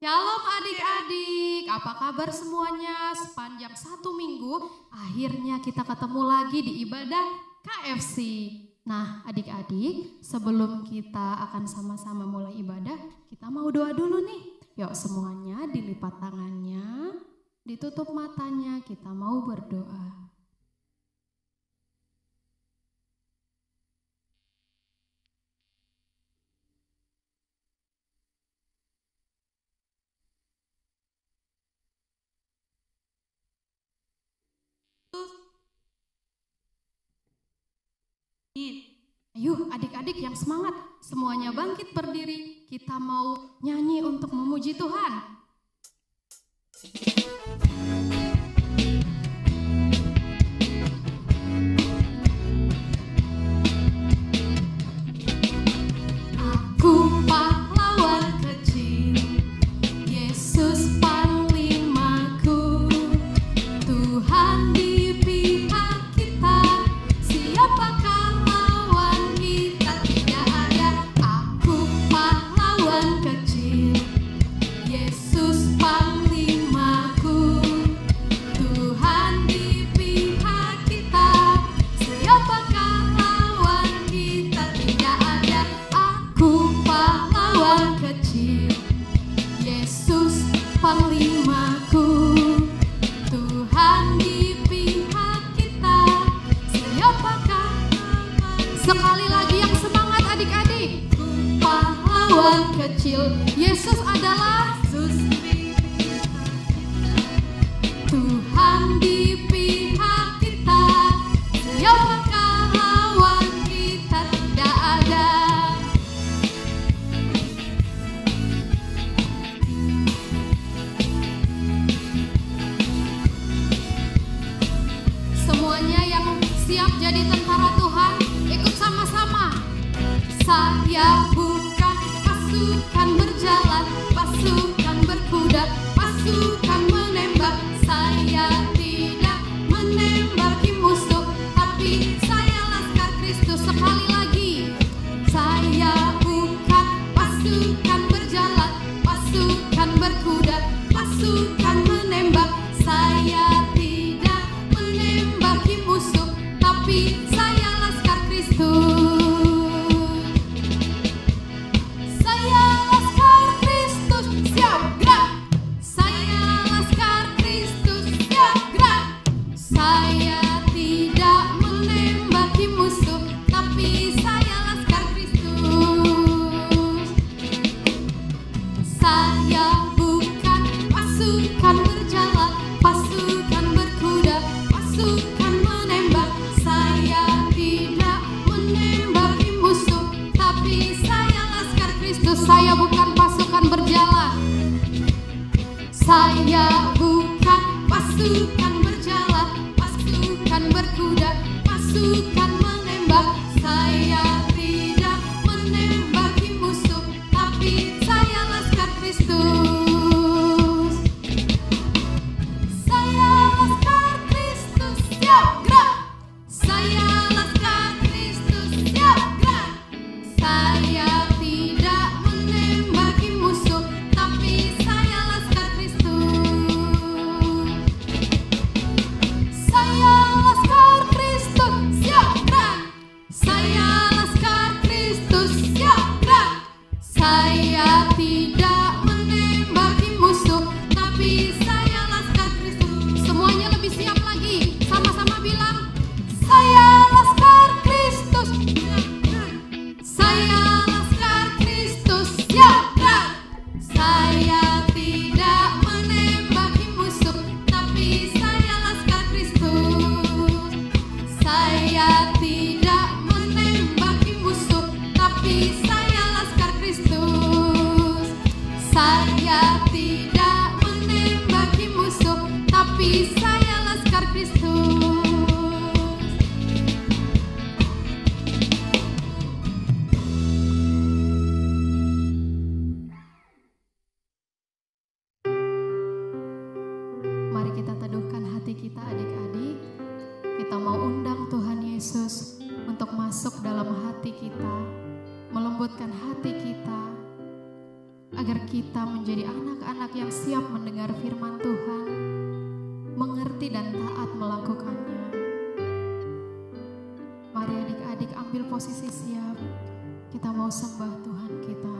Shalom adik-adik, apa kabar semuanya? Sepanjang 1 minggu akhirnya kita ketemu lagi di ibadah KFC. Nah adik-adik, sebelum kita akan sama-sama mulai ibadah, kita mau doa dulu nih. Yuk semuanya dilipat tangannya, ditutup matanya, kita mau berdoa. Ayo adik-adik yang semangat, semuanya bangkit berdiri, kita mau nyanyi untuk memuji Tuhan. Aku pahlawan kecil, Yesus panglimaku, Tuhan di pihak kita, siapakah lawan kita? Tidak ada. Aku pahlawan kecil, Yesus panglimaku, Tuhan di pihak kita, siapakah lawan kita? Tidak ada. Aku pahlawan kecil, Yesus panglimaku, Tuhan di pihak kita, siapakah lawan? Sekali lagi yang semangat adik-adik. Pahlawan kecil, Yesus adalah Tuhan di pihak kita, siapakah lawan kita? Tidak ada. Semuanya yang siap jadi tentara Tuhan, ikut sama-sama. Saya bukan pasukan berjalan, pasukan berkuda, pasukan menembak. Saya tidak menembaki musuh, tapi saya laskar Kristus. Sekali lagi, saya bukan pasukan berjalan, pasukan berkuda, pasukan menembak. Saya tidak menembaki musuh, tapi saya laskar Kristus. Saya laskar Kristus, siap gerak. Saya laskar Kristus, siap gerak. Saya tidak menembaki musuh, tapi saya laskar Kristus. Saya bukan pasukan berjalan, pasukan berkuda, pasukan menembak. Saya tidak menembaki musuh, tapi saya laskar Kristus. Saya bukan pasukan berjalan, saya bukan pasukan berjalan, pasukan berkuda, pasukan menembak. Saya tidak menembaki musuh, tapi saya laskar Kristus. Saya laskar Kristus, siap gerak. Saya laskar Kristus, siap gerak. Saya tidak menembaki musuh, tapi saya laskar Kristus. Saya laskar Kristus, siap gerak. Saya laskar Kristus, siap gerak. Saya tidak menembaki musuh, tapi saya laskar Kristus. Semuanya lebih siap lagi, sama-sama bilang, saya laskar Kristus, siap gerak. Saya laskar Kristus, siap gerak. Saya tidak menembaki musuh, tapi saya laskar Kristus. Saya tidak menembaki musuh, tapi saya laskar Kristus. Saya tidak menembaki musuh, tapi saya laskar Kristus. Mari kita teduhkan hati kita adik-adik. Kita mau undang Tuhan Yesus untuk masuk dalam hati kita, melembutkan hati kita. agar kita menjadi anak-anak yang siap mendengar firman Tuhan, mengerti dan taat melakukannya. Mari adik-adik ambil posisi siap, kita mau sembah Tuhan kita.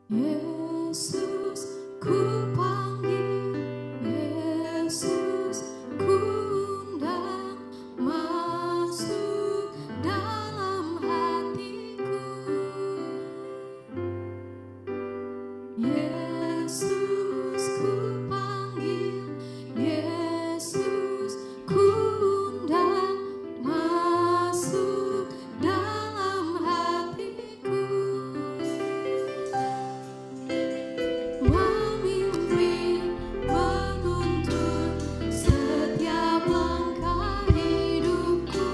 Yesus, ku panggil, Yesus, ku undang, masuk dalam hatiku. Yesus, ku panggil, Yesus, ku undang, masuk dalam hatiku. Memimpin, menuntun setiap langkah hidupku,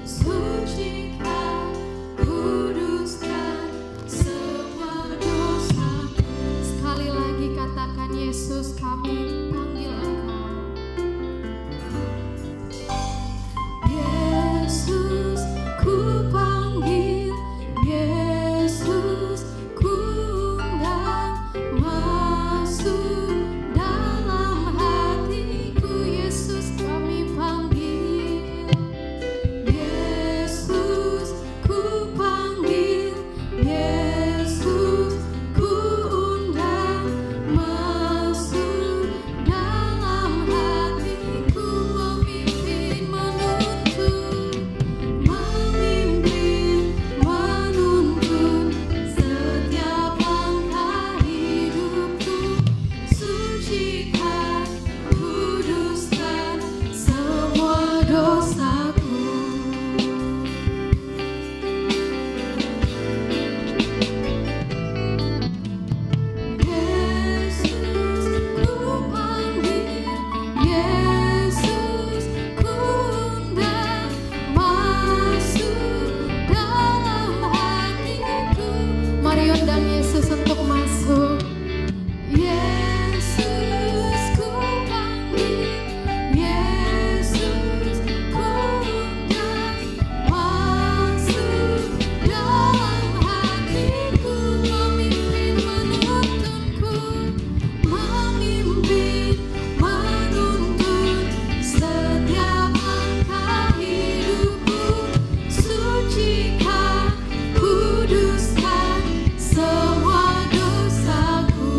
sucikan, kuduskan semua dosaku. Sekali lagi katakan, Yesus, kami panggil Engkau. Yesus, ku panggil, Yesus, ku undang, masuk dalam hatiku. Yesus, kami panggil, Yesus, ku panggil, Yesus, ku undang, masuk dalam hatiku. Memimpin, menuntun, setiap langkah hidupku, sucikan, kuduskan semua dosaku. Yesus, ku panggil, Yesus, ku undang, masuk dalam hatiku. Mari undang Yesus untuk masuk. Yesus, ku panggil, Yesus, ku undang, masuk dalam hatiku. Memimpin, menuntunku, memimpin, menuntun setiap langkah hidupku, sucikan, kuduskan semua dosaku.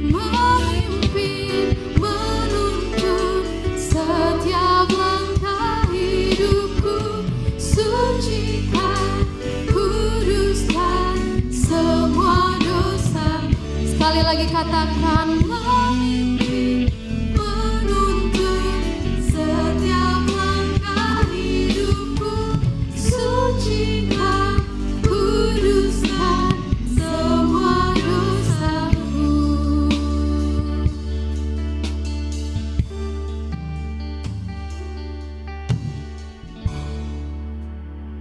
Memimpin, menuntun setiap langkah hidupku, sucikan, kuduskan semua dosa. Sekali lagi katakan, memimpin, menuntun setiap langkah hidupku, sucikan, kuduskan semua dosaku.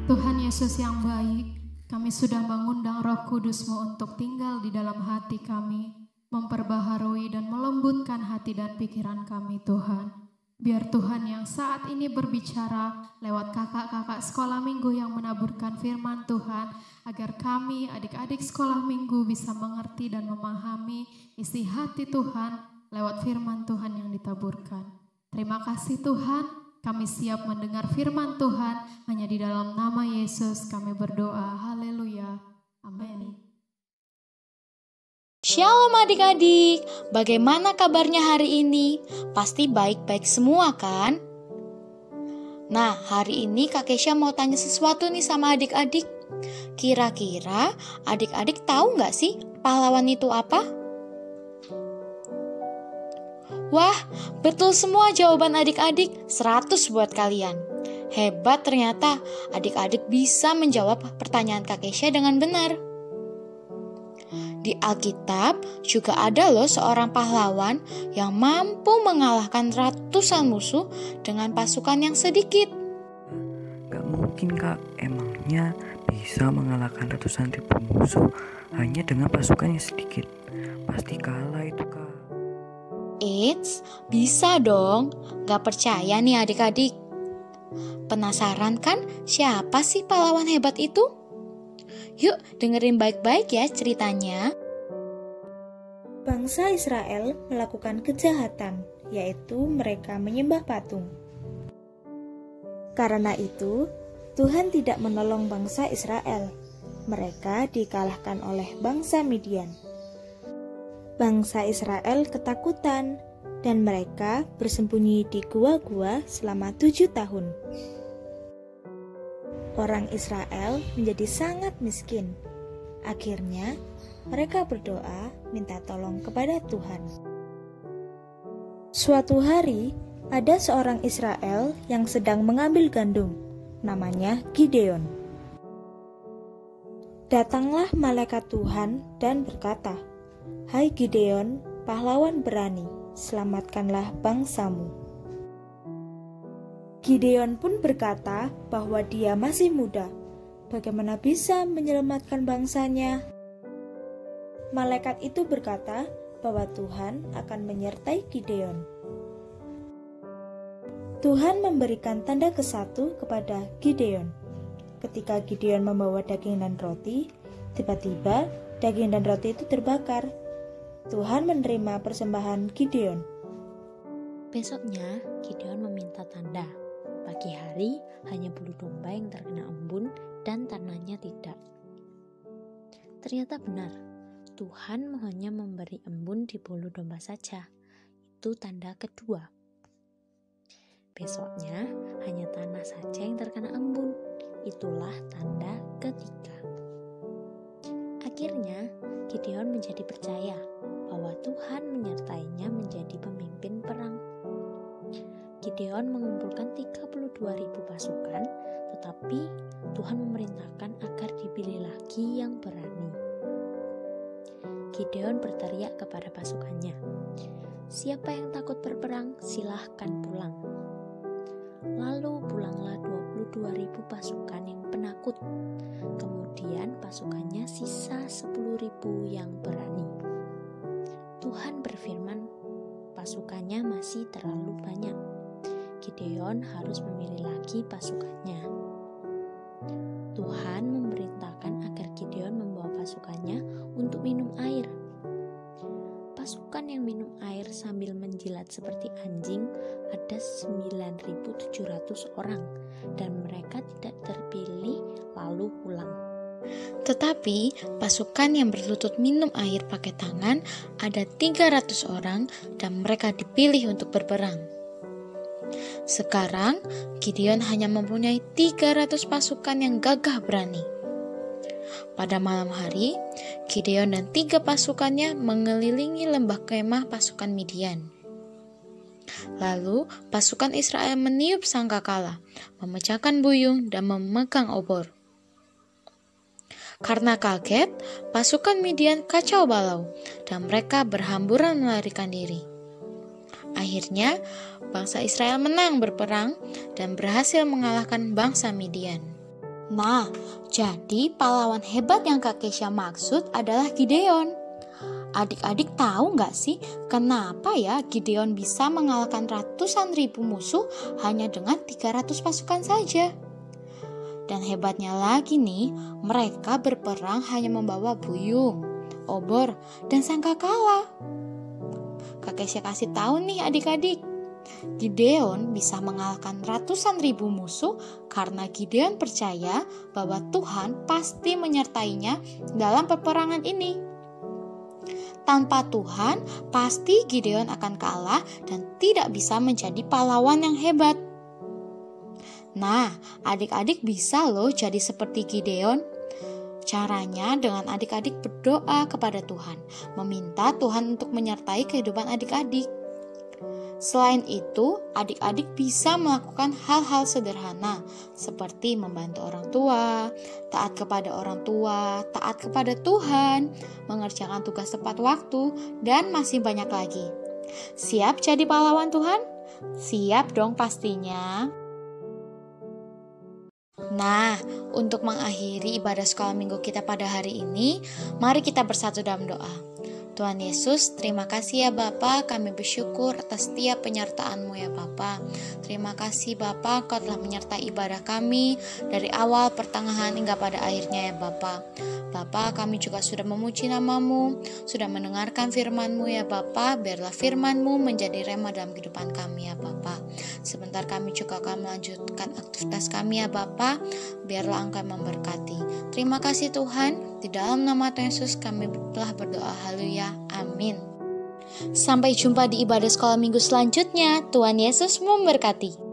Tuhan Yesus yang baik, kami sudah mengundang Roh Kudus-Mu untuk tinggal di dalam hati kami, memperbaharui dan melembutkan hati dan pikiran kami, Tuhan. Biar Tuhan yang saat ini berbicara lewat kakak-kakak sekolah minggu yang menaburkan firman Tuhan, agar kami adik-adik sekolah minggu bisa mengerti dan memahami isi hati Tuhan lewat firman Tuhan yang ditaburkan. Terima kasih Tuhan. Kami siap mendengar firman Tuhan, hanya di dalam nama Yesus kami berdoa. Haleluya. Amin. Shalom adik-adik, bagaimana kabarnya hari ini? Pasti baik-baik semua kan? Nah, hari ini Kak Kesha mau tanya sesuatu nih sama adik-adik. Kira-kira adik-adik tahu nggak sih pahlawan itu apa? Wah, betul semua jawaban adik-adik, 100 buat kalian. Hebat ternyata, adik-adik bisa menjawab pertanyaan Kak Kesha dengan benar. Di Alkitab juga ada loh seorang pahlawan yang mampu mengalahkan ratusan musuh dengan pasukan yang sedikit. Gak mungkin Kak, emangnya bisa mengalahkan ratusan ribu musuh hanya dengan pasukan yang sedikit? Pasti kalah itu Kak. Eits, bisa dong. Gak percaya nih adik-adik. Penasaran kan siapa sih pahlawan hebat itu? Yuk dengerin baik-baik ya ceritanya. Bangsa Israel melakukan kejahatan, yaitu mereka menyembah patung. Karena itu, Tuhan tidak menolong bangsa Israel. Mereka dikalahkan oleh bangsa Midian. Bangsa Israel ketakutan, dan mereka bersembunyi di gua-gua selama 7 tahun. Orang Israel menjadi sangat miskin. Akhirnya, mereka berdoa minta tolong kepada Tuhan. Suatu hari, ada seorang Israel yang sedang mengambil gandum, namanya Gideon. Datanglah malaikat Tuhan dan berkata, "Hai Gideon, pahlawan berani, selamatkanlah bangsamu." Gideon pun berkata bahwa dia masih muda, bagaimana bisa menyelamatkan bangsanya? Malaikat itu berkata bahwa Tuhan akan menyertai Gideon. Tuhan memberikan tanda ke-1 kepada Gideon. Ketika Gideon membawa daging dan roti, tiba-tiba daging dan roti itu terbakar. Tuhan menerima persembahan Gideon. Besoknya, Gideon meminta tanda. Pagi hari hanya bulu domba yang terkena embun dan tanahnya tidak. Ternyata benar, Tuhan hanya memberi embun di bulu domba saja. Itu tanda kedua. Besoknya hanya tanah saja yang terkena embun. Itulah tanda ketiga. Akhirnya Gideon menjadi percaya bahwa Tuhan menyertainya menjadi pemimpin perang. Gideon mengumpulkan 32.000 pasukan, tetapi Tuhan memerintahkan agar dipilih lagi yang berani. Gideon berteriak kepada pasukannya, "Siapa yang takut berperang, silahkan pulang." Lalu pulanglah 22.000 pasukan yang penakut. Kemudian pasukannya sisa 10.000 yang berani. Tuhan berfirman, pasukannya masih terlalu banyak. Gideon harus memilih lagi pasukannya. Tuhan memerintahkan agar Gideon membawa pasukannya untuk minum air. Pasukan yang minum air sambil menjilat seperti anjing ada 9.700 orang dan mereka tidak terpilih lalu pulang. Tetapi pasukan yang berlutut minum air pakai tangan ada 300 orang dan mereka dipilih untuk berperang. Sekarang Gideon hanya mempunyai 300 pasukan yang gagah berani. Pada malam hari, Gideon dan 3 pasukannya mengelilingi lembah kemah pasukan Midian. Lalu pasukan Israel meniup sangkakala, memecahkan buyung dan memegang obor. Karena kaget, pasukan Midian kacau balau dan mereka berhamburan melarikan diri. Akhirnya, bangsa Israel menang berperang dan berhasil mengalahkan bangsa Midian. Nah, jadi pahlawan hebat yang Kak Kesha maksud adalah Gideon. Adik-adik tahu nggak sih kenapa ya Gideon bisa mengalahkan ratusan ribu musuh hanya dengan 300 pasukan saja? Dan hebatnya lagi nih, mereka berperang hanya membawa buyung, obor, dan sangkakala. Kak Kesha kasih tahu nih adik-adik, Gideon bisa mengalahkan ratusan ribu musuh karena Gideon percaya bahwa Tuhan pasti menyertainya dalam peperangan ini. Tanpa Tuhan, pasti Gideon akan kalah dan tidak bisa menjadi pahlawan yang hebat. Nah, adik-adik bisa loh jadi seperti Gideon. Caranya dengan adik-adik berdoa kepada Tuhan, meminta Tuhan untuk menyertai kehidupan adik-adik. Selain itu, adik-adik bisa melakukan hal-hal sederhana seperti membantu orang tua, taat kepada orang tua, taat kepada Tuhan, mengerjakan tugas tepat waktu, dan masih banyak lagi. Siap jadi pahlawan Tuhan? Siap dong pastinya. Nah, untuk mengakhiri ibadah sekolah minggu kita pada hari ini, mari kita bersatu dalam doa. Tuhan Yesus, terima kasih ya Bapa, kami bersyukur atas setiap penyertaan-Mu ya Bapa. Terima kasih Bapa, Kau telah menyertai ibadah kami dari awal, pertengahan, hingga pada akhirnya ya Bapa. Bapa, kami juga sudah memuji nama-Mu, sudah mendengarkan firman-Mu ya Bapa. Biarlah firman-Mu menjadi rema dalam kehidupan kami ya Bapa. Sebentar kami juga akan melanjutkan aktivitas kami ya Bapa. Biarlah Engkau memberkati. Terima kasih Tuhan, di dalam nama Tuhan Yesus kami telah berdoa. Haleluya, amin. Sampai jumpa di ibadah sekolah minggu selanjutnya. Tuhan Yesus memberkati.